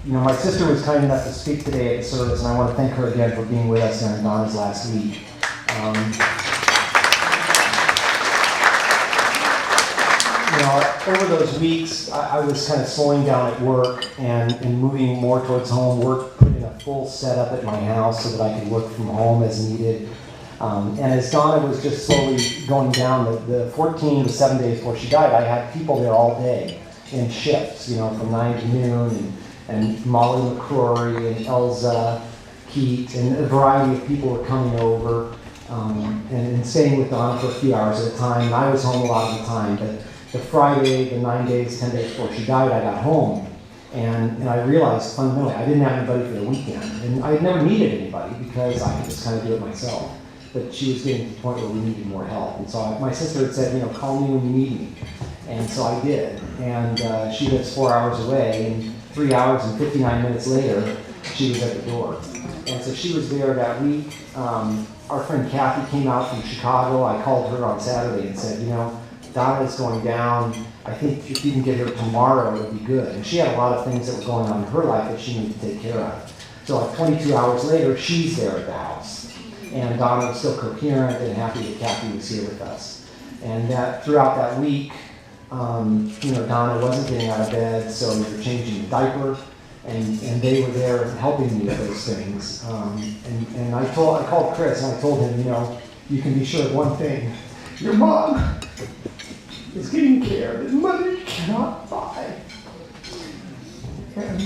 My sister was kind enough to speak today at the service, and I want to thank her again for being with us during Donna's last week. Over those weeks, I was kind of slowing down at work and moving more towards home, putting a full setup at my house so that I could work from home as needed. And as Donna was just slowly going down, the 14 to 7 days before she died, I had people there all day in shifts, from 9 to noon, and Molly McCrory and Elza Keat, and a variety of people were coming over and staying with Donna for a few hours at a time. And I was home a lot of the time, but the Friday, the 9 days, 10 days before she died, I got home, and I realized fundamentally I didn't have anybody for the weekend, and I had never needed anybody because I could just kind of do it myself. But she was getting to the point where we needed more help, and so my sister had said, call me when you need me, and so I did. And she lives 4 hours away, and 3 hours and 59 minutes later, she was at the door. And so she was there that week. Our friend Kathy came out from Chicago. I called her on Saturday and said, Donna's going down. I think if you can get her tomorrow, it would be good. And she had a lot of things that were going on in her life that she needed to take care of. So like 22 hours later, she's there at the house. And Donna was still coherent and happy that Kathy was here with us. And that throughout that week, Donna wasn't getting out of bed, so we were changing the diaper, and they were there helping me with those things. And I called Chris and I told him, you can be sure of one thing: your mom is getting care that money cannot buy. And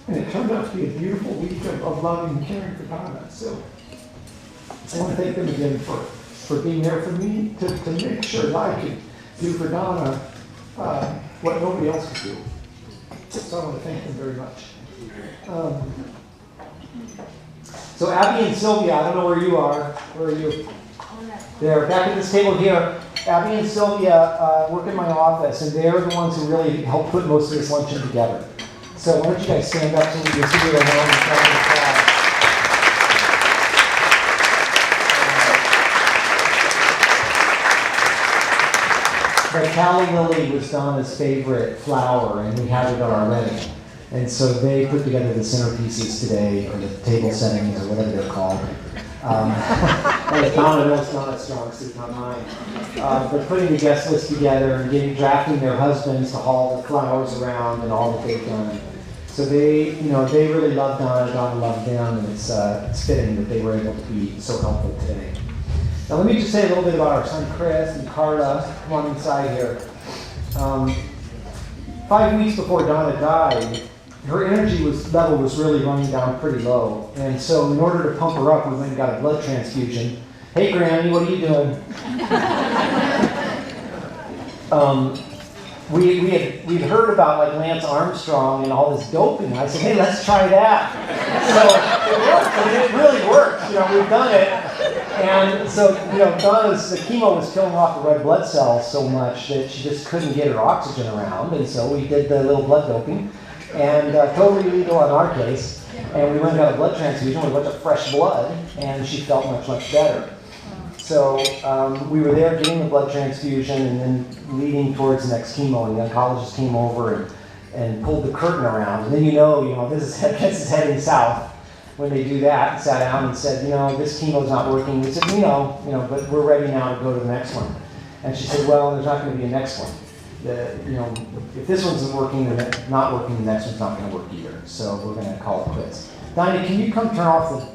it turned out to be a beautiful week of loving and caring for Donna. So I want to thank them again for being there for me to make sure that I could do for Donna what nobody else could do. So I want to thank them very much. So Abby and Sylvia, I don't know where you are. Where are you? They're back at this table here. Abby and Sylvia work in my office, and they're the ones who really helped put most of this luncheon together. So why don't you guys stand up so we can see your home and tell them applause. The Calla Lily was Donna's favorite flower, and we had it on our wedding. And so they put together the centerpieces today, or the table settings, or whatever they're called. And Donna knows Donna's strong suit, not mine. But putting the guest list together and drafting their husbands to haul the flowers around and all that they've done. So they really love Donna. Donna loved them, and it's fitting that they were able to be so helpful today. Now let me just say a little bit about our son Chris and Carla. Come on inside here. 5 weeks before Donna died, her energy level was really running down pretty low. And so in order to pump her up, we went and got a blood transfusion. Hey Granny, what are you doing? We'd heard about like Lance Armstrong and all this doping. I said, hey, let's try that. So it worked. I mean, it really worked. We've done it. And so, the chemo was killing off the red blood cells so much that she just couldn't get her oxygen around. And so we did the little blood doping, and totally legal in our case. And we went and got a blood transfusion with a bunch of fresh blood, and she felt much, much better. So we were there getting the blood transfusion and then leading towards the next chemo, and the oncologist came over and pulled the curtain around. And then this is heading south. When they do that, sat down and said, this chemo's not working. We said, but we're ready now to go to the next one. And she said, well, there's not going to be a next one. If this one's working, not working, the next one's not going to work either. So we're going to call it quits. Dinah, can you come turn off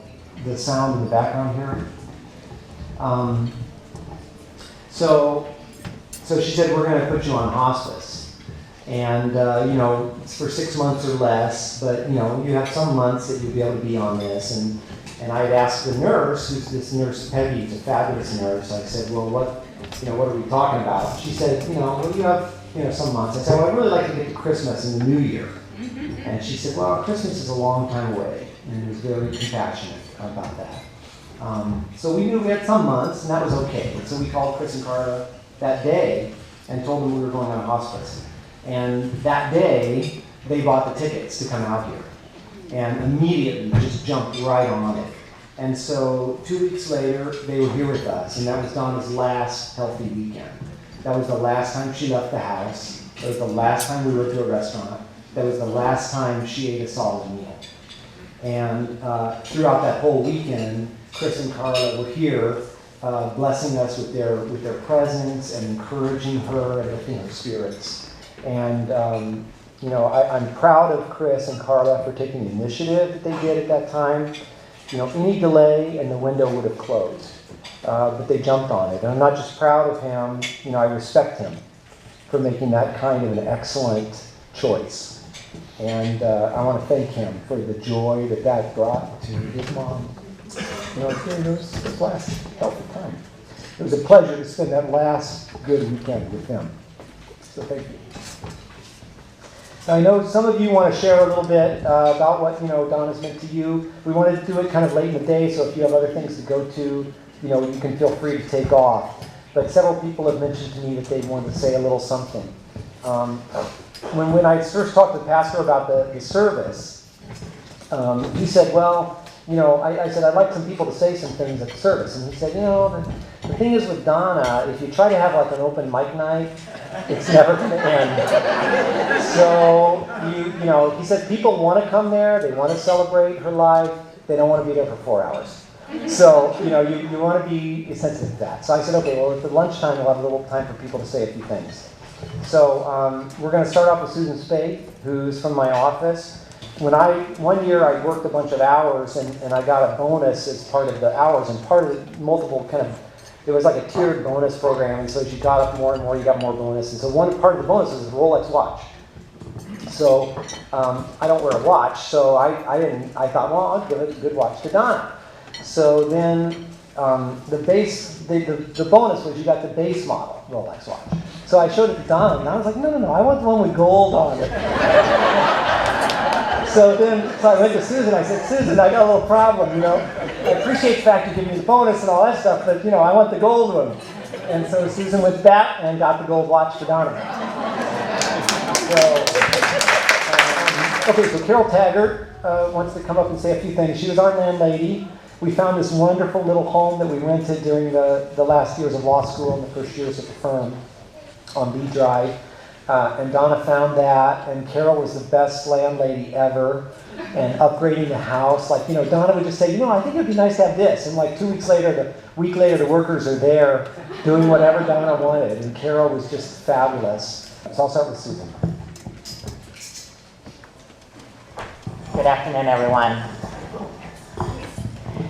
the sound in the background here? So she said, we're going to put you on hospice. And, it's for 6 months or less, but, you have some months that you'll be able to be on this. And I had asked the nurse, who's this nurse Peggy, who's a fabulous nurse. I said, well, what are we talking about? She said, well, you have, some months. I said, well, I'd really like to get to Christmas and the New Year. And she said, well, Christmas is a long time away. And was very compassionate about that. So we knew we had some months, and that was okay. And so we called Chris and Carla that day and told them we were going on hospice. And that day, they bought the tickets to come out here. And immediately just jumped right on it. And so 2 weeks later, they were here with us. And that was Donna's last healthy weekend. That was the last time she left the house. It was the last time we went to a restaurant. that was the last time she ate a solid meal. And throughout that whole weekend, Chris and Carla were here, blessing us with their presence and encouraging her and lifting her spirits. And I'm proud of Chris and Carla for taking the initiative that they did at that time. Any delay and the window would have closed, but they jumped on it. And I'm not just proud of him, I respect him for making that kind of an excellent choice. And I want to thank him for the joy that brought to his mom. During this last healthy time. It was a pleasure to spend that last good weekend with him. So thank you. Now, I know some of you want to share a little bit about what Donna's meant to you. We wanted to do it kind of late in the day, so if you have other things to go to, you can feel free to take off. But several people have mentioned to me that they wanted to say a little something. When I first talked to the pastor about the service, he said, well, I said, I'd like some people to say some things at the service. And he said, the thing is with Donna, if you try to have like an open mic night, it's never going to end. So, he said people want to come there. They want to celebrate her life. They don't want to be there for 4 hours. So, you want to be sensitive to that. So I said, okay, well, at the lunchtime, we'll have a little time for people to say a few things. So we're going to start off with Susan Spade, who's from my office. One year I worked a bunch of hours and I got a bonus as part of the hours, and part of the multiple it was like a tiered bonus program, and so as you got up more and more, you got more bonus. And so one part of the bonus was a Rolex watch. So I don't wear a watch, so I thought, well, I'll give a good watch to Donna. So then the bonus was you got the base model Rolex watch. So I showed it to Donna, and Donna was like, no, I want the one with gold on it. So I went to Susan. I said, Susan, I got a little problem, I appreciate the fact you give me the bonus and all that stuff, but, I want the gold one. And so Susan went back and got the gold watch for Donna. So Carol Taggart wants to come up and say a few things. She was our landlady. We found this wonderful little home that we rented during the last years of law school and the first years at the firm on B Drive. And Donna found that, and Carol was the best landlady ever, and upgrading the house. Like, Donna would just say, I think it'd be nice to have this. And like 2 weeks later, the workers are there doing whatever Donna wanted. And Carol was just fabulous. So I'll start with Susan. Good afternoon, everyone.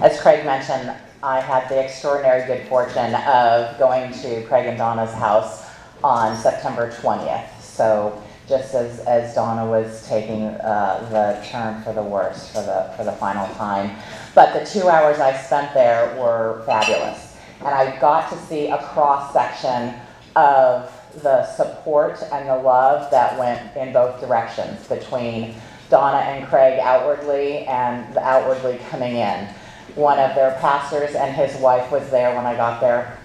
As Craig mentioned, I had the extraordinary good fortune of going to Craig and Donna's house on September 20th. So just as Donna was taking the turn for the worst for the final time. But the 2 hours I spent there were fabulous. And I got to see a cross-section of the support and the love that went in both directions between Donna and Craig outwardly and the outwardly coming in. One of their pastors and his wife was there when I got there.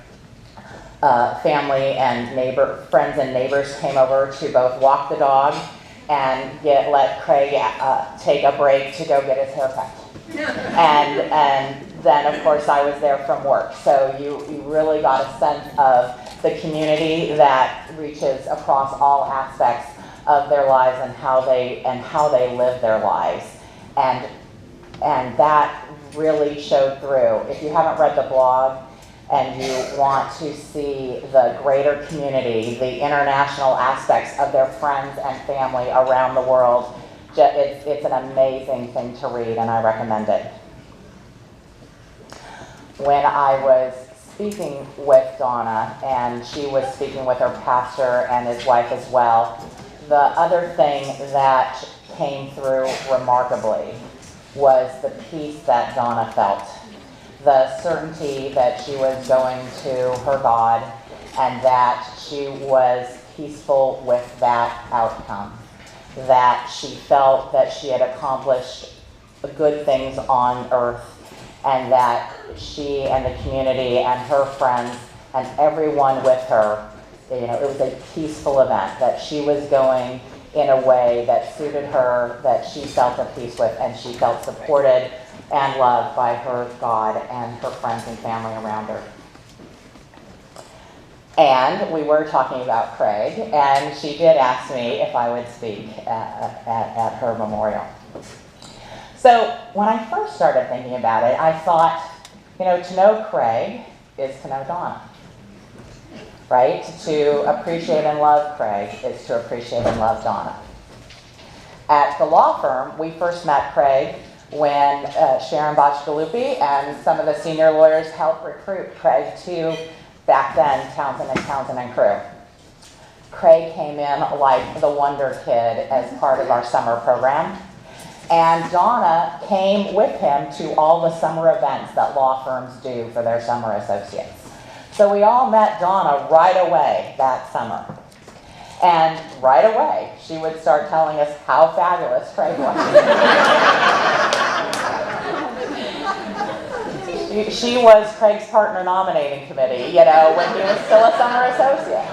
Family and friends and neighbors came over to both walk the dog and let Craig take a break to go get his hair cut. And then, of course, I was there from work. So you really got a sense of the community that reaches across all aspects of their lives and how they live their lives. And that really showed through. If you haven't read the blog, and you want to see the greater community, the international aspects of their friends and family around the world, it's an amazing thing to read, and I recommend it. When I was speaking with Donna, and she was speaking with her pastor and his wife as well, the other thing that came through remarkably was the peace that Donna felt. The certainty that she was going to her God and that she was peaceful with that outcome, that she felt that she had accomplished good things on earth, and that she and the community and her friends and everyone with her, it was a peaceful event, that she was going in a way that suited her, that she felt at peace with, and she felt supported and loved by her God and her friends and family around her. And we were talking about Craig, and she did ask me if I would speak at her memorial. So when I first started thinking about it, I thought, to know Craig is to know Donna, right? To appreciate and love Craig is to appreciate and love Donna. At the law firm, we first met Craig when Sharon Botchgalupi and some of the senior lawyers helped recruit Craig to, back then, Townsend and Crew. Craig came in like the wonder kid as part of our summer program. And Donna came with him to all the summer events that law firms do for their summer associates. So we all met Donna right away that summer. And right away, she would start telling us how fabulous Craig was. She was Craig's partner nominating committee, when he was still a summer associate.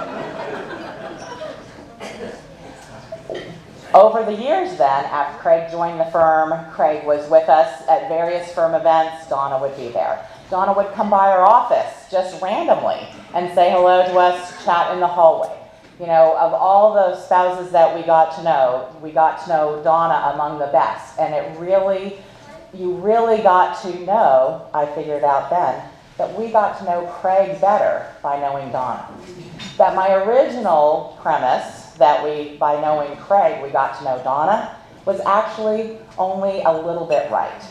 Over the years then, after Craig joined the firm, Craig was with us at various firm events. Donna would be there. Donna would come by our office just randomly and say hello to us, chat in the hallway. Of all those spouses that we got to know Donna among the best. And you really got to know, I figured out then, that we got to know Craig better by knowing Donna. That my original premise, that by knowing Craig, we got to know Donna, was actually only a little bit right.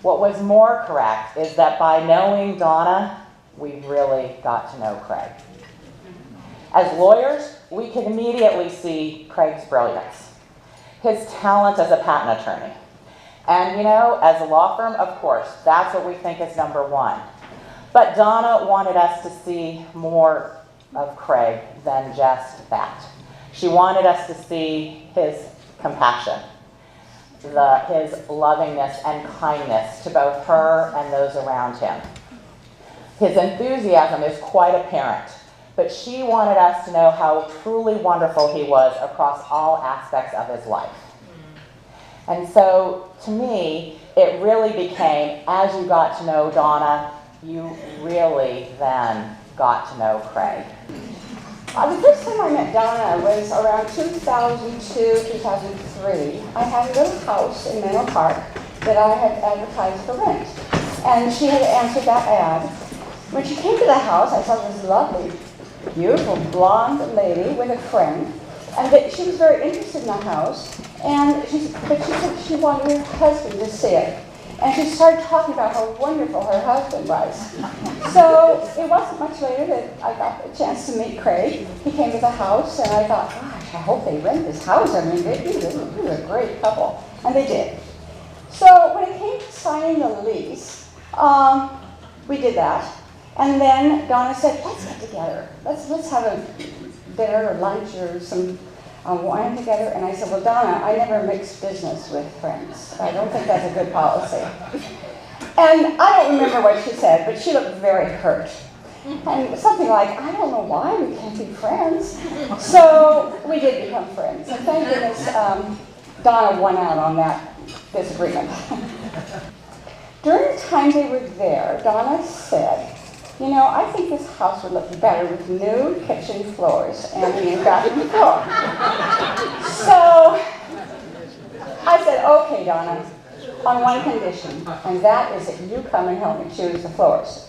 What was more correct is that by knowing Donna, we really got to know Craig. As lawyers, we could immediately see Craig's brilliance, his talent as a patent attorney. And as a law firm, of course, that's what we think is number one. But Donna wanted us to see more of Craig than just that. She wanted us to see his compassion, his lovingness and kindness to both her and those around him. His enthusiasm is quite apparent, but she wanted us to know how truly wonderful he was across all aspects of his life. And so, to me, it really became, as you got to know Donna, you really then got to know Craig. The first time I met Donna was around 2002, 2003. I had a little house in Menlo Park that I had advertised for rent. And she had answered that ad. When she came to the house, I saw this lovely, beautiful blonde lady with a friend. And that she was very interested in the house. But she said she wanted her husband to see it. And she started talking about how wonderful her husband was. So it wasn't much later that I got a chance to meet Craig. He came to the house, and I thought, gosh, I hope they rent this house. I mean, they were a great couple. And they did. So when it came to signing the lease, we did that. And then Donna said, let's get together. Let's have a dinner or lunch or some wine together. And I said, well, Donna, I never mix business with friends. I don't think that's a good policy. And I don't remember what she said, but she looked very hurt. And something like, I don't know why we can't be friends. So we did become friends. And thank goodness Donna won out on that disagreement. During the time they were there, Donna said, I think this house would look better with new kitchen floors and a new bathroom floor. So I said, okay, Donna, on one condition, and that is that you come and help me choose the floors.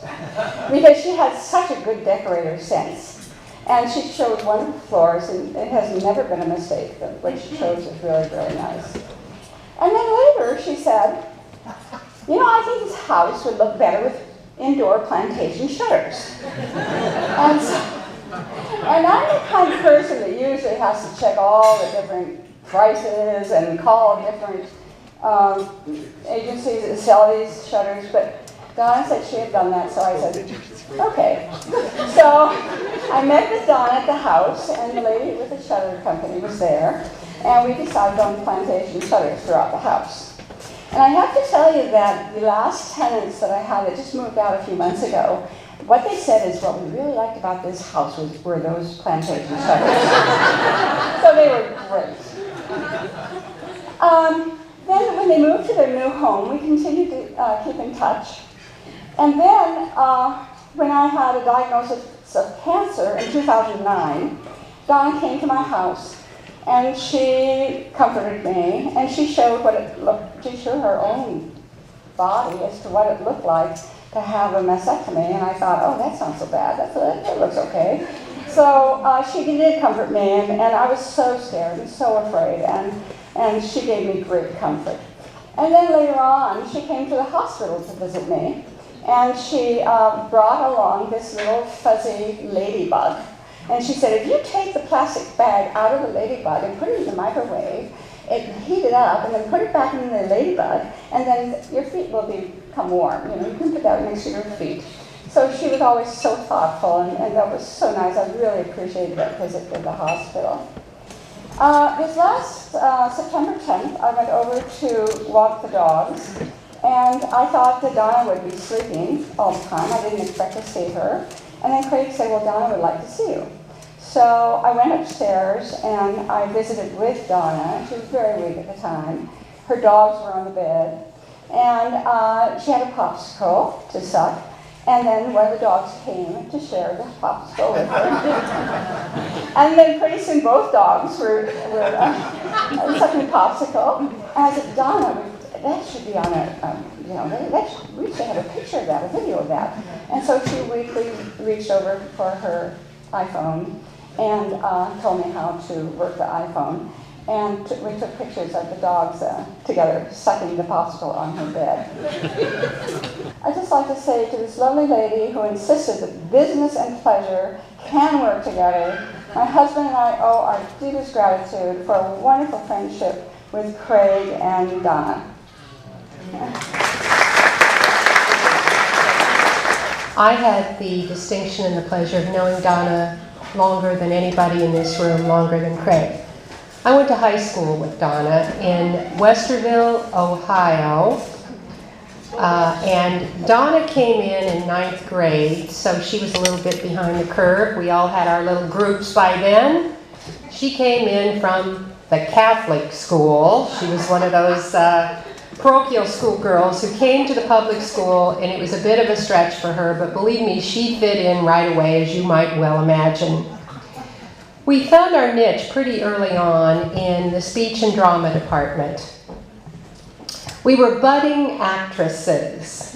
Because she had such a good decorator sense. And she chose one of the floors, and it has never been a mistake. What she chose is really, really nice. And then later she said, I think this house would look better with indoor plantation shutters. And I'm the kind of person that usually has to check all the different prices and call different agencies that sell these shutters, but Donna said she had done that, so I said, okay. So I met with Donna at the house, and the lady with the shutter company was there, and we decided on plantation shutters throughout the house. And I have to tell you that the last tenants that I had that just moved out a few months ago, what they said is what we really liked about this house were those plantation shutters. So they were great. Then when they moved to their new home, we continued to keep in touch. And then when I had a diagnosis of cancer in 2009, Donna came to my house and she comforted me and she showed what it looked, she showed her own body as to what it looked like to have a mastectomy, and I thought, oh, that sounds so bad, that looks okay. So she did comfort me, and I was so scared and so afraid, and she gave me great comfort. And then later on, she came to the hospital to visit me, and she brought along this little fuzzy ladybug. And she said, if you take the plastic bag out of the ladybug and put it in the microwave, heat it up, and then put it back in the ladybug, and then your feet will become warm. You know, you can put that next to your feet. So she was always so thoughtful, and that was so nice. I really appreciated that visit to the hospital. This last September 10th, I went over to walk the dogs, and I thought that Donna would be sleeping all the time. I didn't expect to see her. And then Craig said, well, Donna would like to see you. So I went upstairs and I visited with Donna. She was very weak at the time. Her dogs were on the bed. And she had a popsicle to suck. And then one of the dogs came to share the popsicle with her. And then pretty soon both dogs were sucking popsicle. And I said, Donna, that should be on we should have a picture of that, a video of that. And so she weakly reached over for her iPhone and told me how to work the iPhone. And we took pictures of the dogs together, sucking the popsicle on her bed. I'd just like to say to this lovely lady who insisted that business and pleasure can work together, my husband and I owe our deepest gratitude for a wonderful friendship with Craig and Donna. I had the distinction and the pleasure of knowing Donna longer than anybody in this room, longer than Craig. I went to high school with Donna in Westerville, Ohio, and Donna came in 9th grade, so she was a little bit behind the curve. We all had our little groups by then. She came in from the Catholic school. She was one of those parochial school girls who came to the public school, and it was a bit of a stretch for her, but believe me, she fit in right away, as you might well imagine. We found our niche pretty early on in the speech and drama department. We were budding actresses,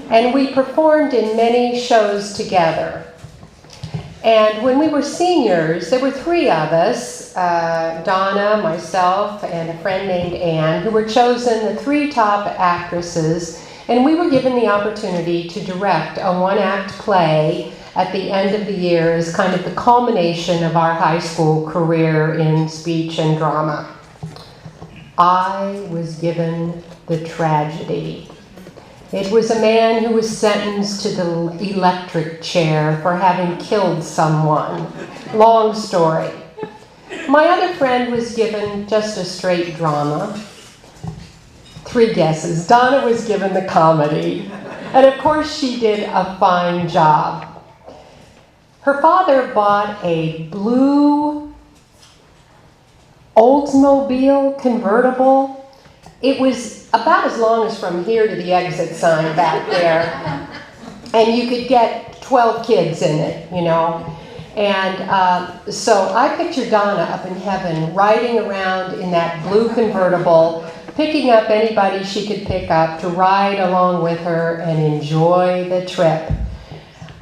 and we performed in many shows together. And when we were seniors, there were 3 of us, Donna, myself, and a friend named Ann, who were chosen the 3 top actresses, and we were given the opportunity to direct a one-act play at the end of the year as kind of the culmination of our high school career in speech and drama. I was given the tragedy. It was a man who was sentenced to the electric chair for having killed someone. Long story. My other friend was given just a straight drama. 3 guesses. Donna was given the comedy. And of course she did a fine job. Her father bought a blue Oldsmobile convertible. It was about as long as from here to the exit sign back there. And you could get 12 kids in it, you know. And so I picture Donna up in heaven riding around in that blue convertible, picking up anybody she could pick up to ride along with her and enjoy the trip.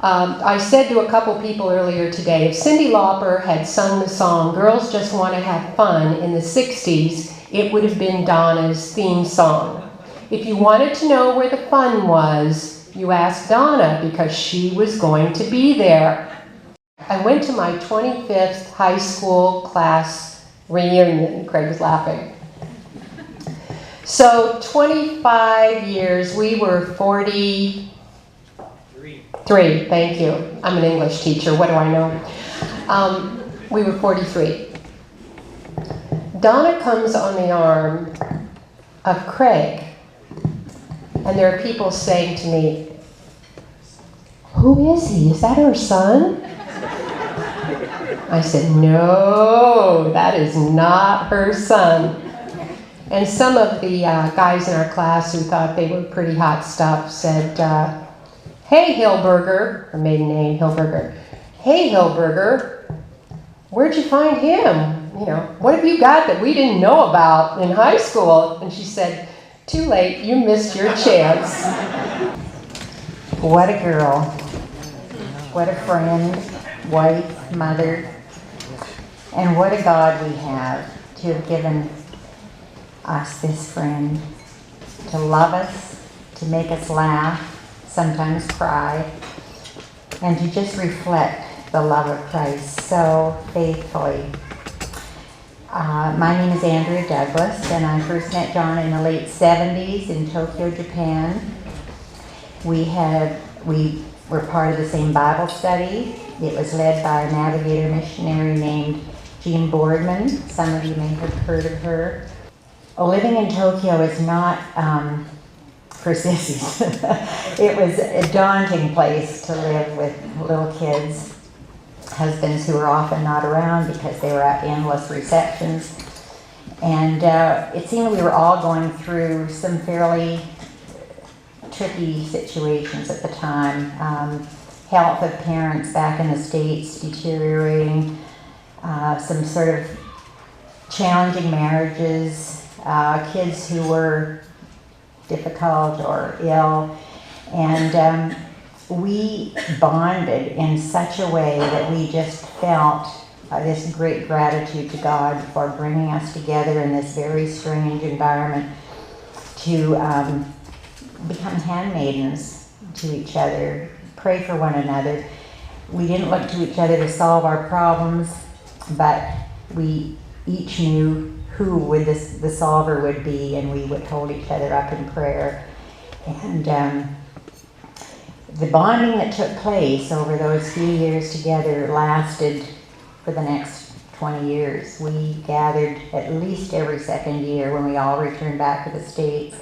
I said to a couple people earlier today, if Cyndi Lauper had sung the song Girls Just Want to Have Fun in the 60s, it would have been Donna's theme song. If you wanted to know where the fun was, you asked Donna because she was going to be there. I went to my 25th high school class reunion. Craig's laughing. So 25 years, we were 43, thank you. I'm an English teacher, what do I know? We were 43. Donna comes on the arm of Craig, and there are people saying to me, who is he? Is that her son? I said, no, that is not her son. And some of the guys in our class who thought they were pretty hot stuff said, "Hey, Hilberger," her maiden name, Hilberger. "Hey, Hilberger, where'd you find him? You know, what have you got that we didn't know about in high school?" And she said, "Too late, you missed your chance." What a girl. What a friend, wife, mother. And what a God we have to have given us this friend, to love us, to make us laugh, sometimes cry, and to just reflect the love of Christ so faithfully. My name is Andrea Douglas, and I first met John in the late 70s in Tokyo, Japan. We were part of the same Bible study. It was led by a navigator missionary named Jean Boardman. Some of you may have heard of her. Living in Tokyo is not for sissies. It was a daunting place to live with little kids, husbands who were often not around because they were at endless receptions. And it seemed we were all going through some fairly tricky situations at the time. Health of parents back in the States deteriorating, some sort of challenging marriages, kids who were difficult or ill, and we bonded in such a way that we just felt this great gratitude to God for bringing us together in this very strange environment to become handmaidens to each other, pray for one another. We didn't look to each other to solve our problems, but we each knew who the solver would be, and we would hold each other up in prayer. And the bonding that took place over those few years together lasted for the next 20 years. We gathered at least every second year when we all returned back to the States.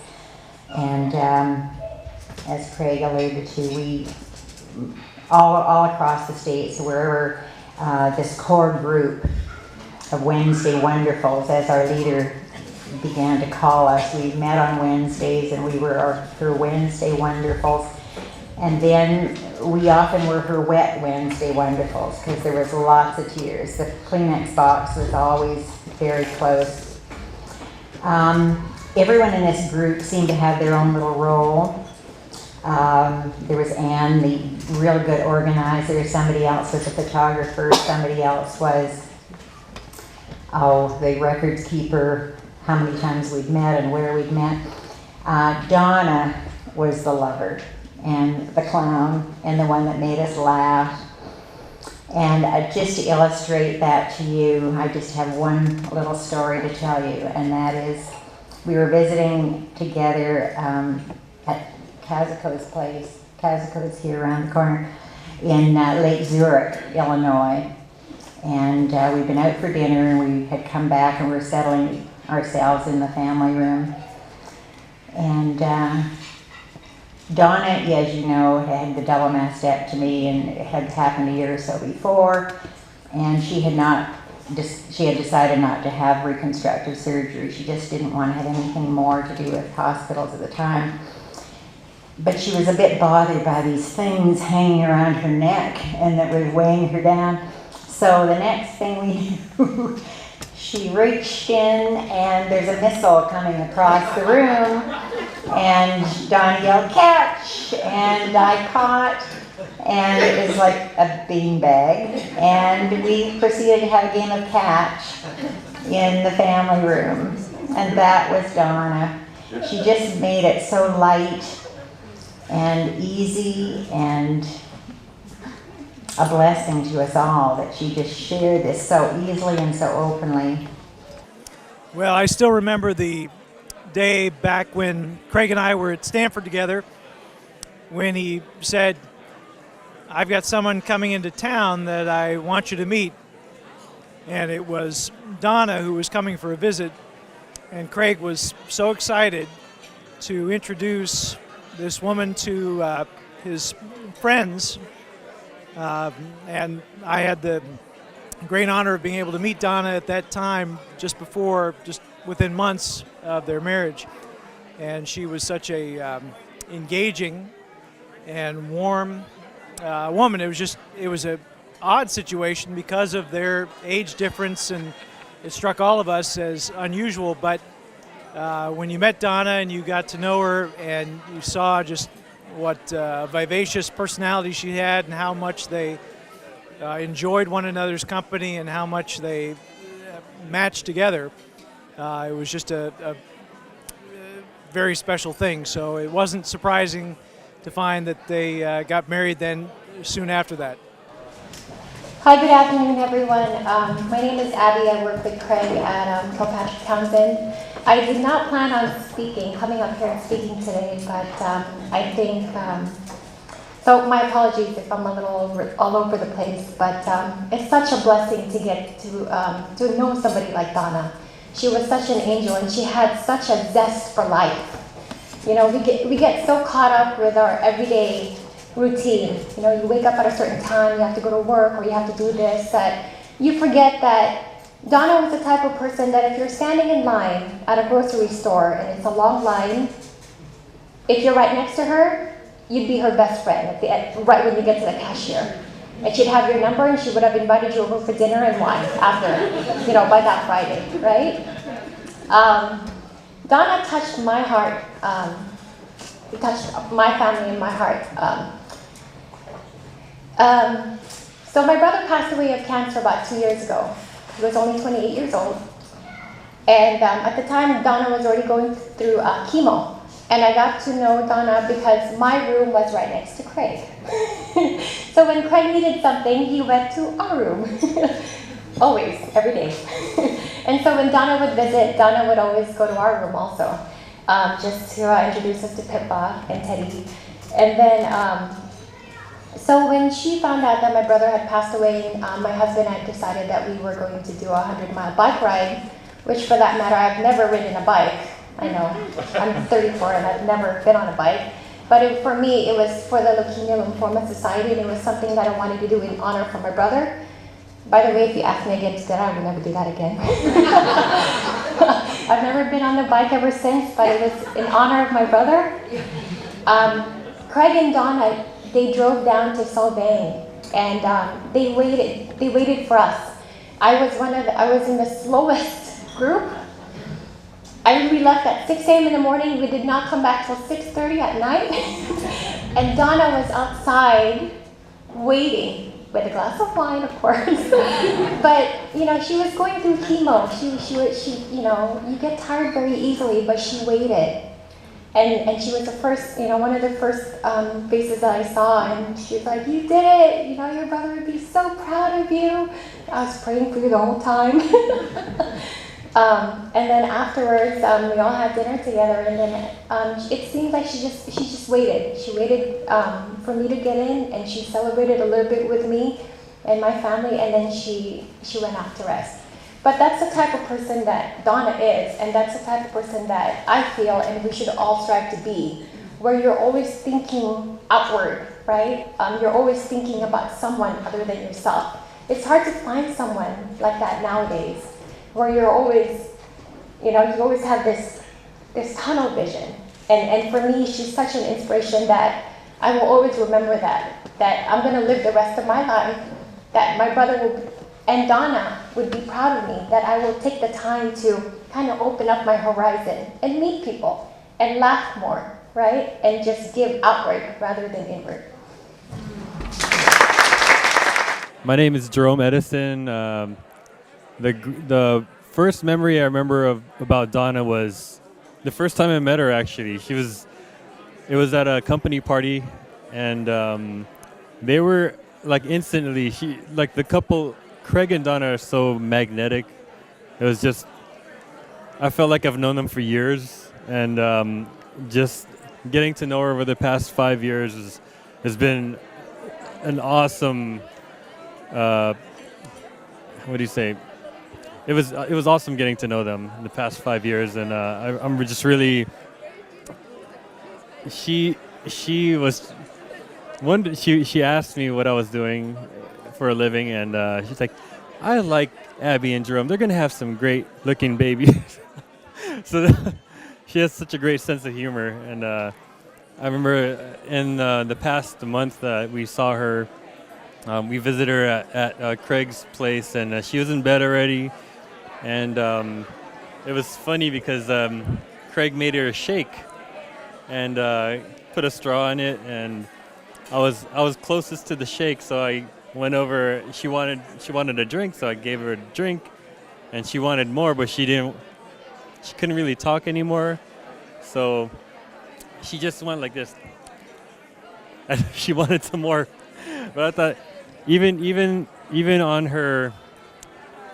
And as Craig alluded to, we all across the States, wherever this core group of Wednesday Wonderfuls, as our leader began to call us. We met on Wednesdays, and we were her Wednesday Wonderfuls. And then we often were her Wet Wednesday Wonderfuls, because there was lots of tears. The Kleenex box was always very close. Everyone in this group seemed to have their own little role. There was Anne, the real good organizer. Somebody else was a photographer. Somebody else was the records keeper, how many times we'd met and where we'd met. Donna was the lover and the clown and the one that made us laugh. And just to illustrate that to you, I just have one little story to tell you, and that is we were visiting together at Kazuko's place. Kazuko's here around the corner in Lake Zurich, Illinois. And we'd been out for dinner, and we had come back, and we were settling ourselves in the family room. And Donna, as you know, had the double mastectomy, and it had happened a year or so before. And she had decided not to have reconstructive surgery. She just didn't want to have anything more to do with hospitals at the time. But she was a bit bothered by these things hanging around her neck and that were weighing her down. So the next thing we knew, she reached in, and there's a missile coming across the room, and Donna yelled, "Catch!" And I caught, and it was like a beanbag, and we proceeded to have a game of catch in the family room, and that was Donna. She just made it so light and easy and a blessing to us all that she just shared this so easily and so openly. Well, I still remember the day back when Craig and I were at Stanford together when he said, "I've got someone coming into town that I want you to meet." And it was Donna who was coming for a visit, and Craig was so excited to introduce this woman to his friends. And I had the great honor of being able to meet Donna at that time, just within months of their marriage. And she was such a engaging and warm woman. It was a odd situation because of their age difference, and it struck all of us as unusual. But when you met Donna and you got to know her and you saw just what vivacious personality she had and how much they enjoyed one another's company and how much they matched together, it was just a very special thing. So it wasn't surprising to find that they got married then soon after that. Hi, good afternoon, everyone. My name is Abby. I work with Craig at Kilpatrick Townsend. I did not plan on coming up here and speaking today, but I think, so my apologies if I'm a little all over the place, but it's such a blessing to get to know somebody like Donna. She was such an angel, and she had such a zest for life. You know, we get so caught up with our everyday routine. You know, you wake up at a certain time, you have to go to work, or you have to do this, that you forget that Donna was the type of person that if you're standing in line at a grocery store and it's a long line, if you're right next to her, you'd be her best friend right when you get to the cashier. And she'd have your number, and she would have invited you over for dinner and wine after, you know, by that Friday, right? Donna touched my heart, touched my family and my heart. So my brother passed away of cancer about 2 years ago. He was only 28 years old. And at the time, Donna was already going through chemo. And I got to know Donna because my room was right next to Craig. So when Craig needed something, he went to our room. Always, every day. And so when Donna would visit, Donna would always go to our room also, just to introduce us to Pippa and Teddy. And then, so when she found out that my brother had passed away, my husband and I decided that we were going to do a 100-mile bike ride, which for that matter, I've never ridden a bike. I know, I'm 34 and I've never been on a bike. But for me, it was for the Leukemia Lymphoma Society, and it was something that I wanted to do in honor for my brother. By the way, if you ask me again today, I will never do that again. I've never been on the bike ever since, but it was in honor of my brother. Craig and Donna, they drove down to Solvang, and they waited for us. I was in the slowest group. We left at 6 a.m. in the morning. We did not come back till 6:30 at night. And Donna was outside waiting with a glass of wine, of course. But you know, she was going through chemo. She you know, you get tired very easily, but she waited. And she was the first, you know, one of the first faces that I saw, and she was like, "You did it! You know, your brother would be so proud of you." I was praying for you the whole time. And then afterwards, we all had dinner together, and then it seemed like she just waited. She waited for me to get in, and she celebrated a little bit with me and my family, and then she went off to rest. But that's the type of person that Donna is, and that's the type of person that I feel and we should all strive to be, where you're always thinking outward, right? You're always thinking about someone other than yourself. It's hard to find someone like that nowadays, where you're always, you know, you always have this tunnel vision. And for me, she's such an inspiration that I will always remember that I'm gonna live the rest of my life, that my brother and Donna would be proud of me, that I will take the time to kind of open up my horizon and meet people and laugh more, right? And just give outward rather than inward. My name is Jerome Edison. The first memory I remember about Donna was the first time I met her. Actually, it was at a company party, and they were like instantly. The couple, Craig and Donna, are so magnetic. It was just, I felt like I've known them for years, and just getting to know her over the past 5 years has been an awesome. What do you say? It was awesome getting to know them in the past 5 years, and I'm just really. She asked me what I was doing for a living, and she's like, "I like Abby and Jerome. They're gonna have some great looking babies." So she has such a great sense of humor, and I remember in the past month that we saw her. We visited her at Craig's place, and she was in bed already. And it was funny because Craig made her a shake and put a straw in it, and I was closest to the shake, so I went over. She wanted a drink, so I gave her a drink, and she wanted more, but she couldn't really talk anymore, so she just went like this. And she wanted some more, but I thought even on her,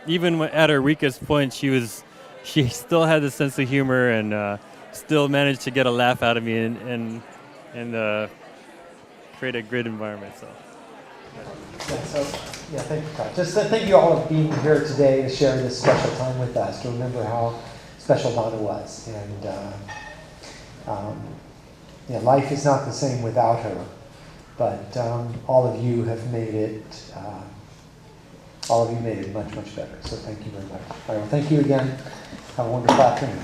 even at her weakest point, she still had the sense of humor and still managed to get a laugh out of me and create a great environment. So. Thank you, Todd. Just thank you all for being here today to share this special time with us, to remember how special Donna was. And life is not the same without her, but all of you have made it, much, much better. So thank you very much. All right, well, thank you again. Have a wonderful afternoon.